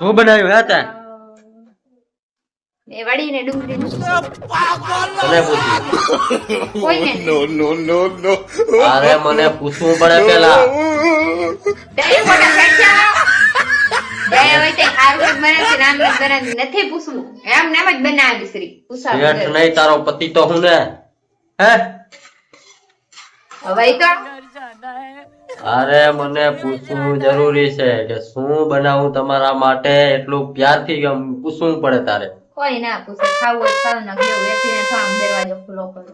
શું બનાવ્યું હતા એ વડીને ડુંગળી મને પૂછ્યું કોઈને અરે મને પૂછવું પડે પેલા દહીં મોટા ફેંક્યા દહીં હોય તે ખારું બનાવશે રામ બનાવી નથી પૂછવું એમ નામ જ બનાવી શ્રી પૂછા શેઠ નહીં તારો પતિ તો હું ને હે હવે તો અરે મને પૂછવું જરૂરી છે કે શું બનાવું તમારા માટે એટલું પ્યારથી પૂછવું પડે તારે કોઈ ના પૂછે ખાવું હોય ખાવ ના ગયો વેચીને ખામ દરવાજો ખુલ્લો કરો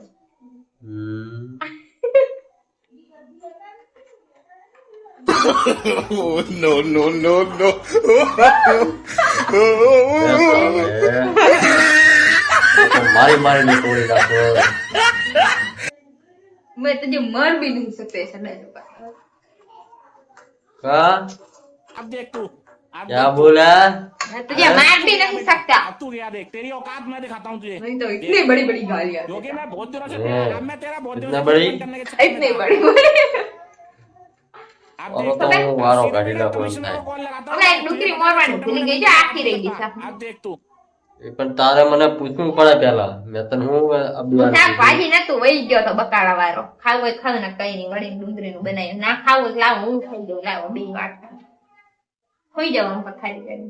No, no, no, no. મારી તોડી નાખો मैं तुझे मार भी नहीं सकते समय का अब देख तू क्या बोला मैं तुझे मार भी नहीं सकता अब तू यार देख तेरी औकात मैं दिखाता हूँ तुझे नहीं तो इतनी बड़ी बड़ी गालियां क्योंकि मैं बहुत दिनों से अब मैं तेरा बहुत इतना दिनों बड़ी? से करने के चक्कर में इतनी था। बड़ी बड़ी अब और देख तो मैं वारो सीधे गाड़ी मेरे ला commissioner बोलता है। को कॉल लगाता हूँ। હવે એક ડુંગળી મોરવાની ભૂલી ગઈ છે આખી રહી ગઈ છે अब देख तू પણ તારે મને પૂછવું પડે પેલા મેં તને હું શાક ભાજી નતું વહી ગયો તો બકાળા વાળો ખાવું હોય ખાવ ને કઈ નહીં વળી ડુંગળીનું બનાવ્યું ના ખાવું હોય તો લાવો હું ખાઈ દઉં લાવો બે વાત હોઈ જાવ આમ ખાલી કરી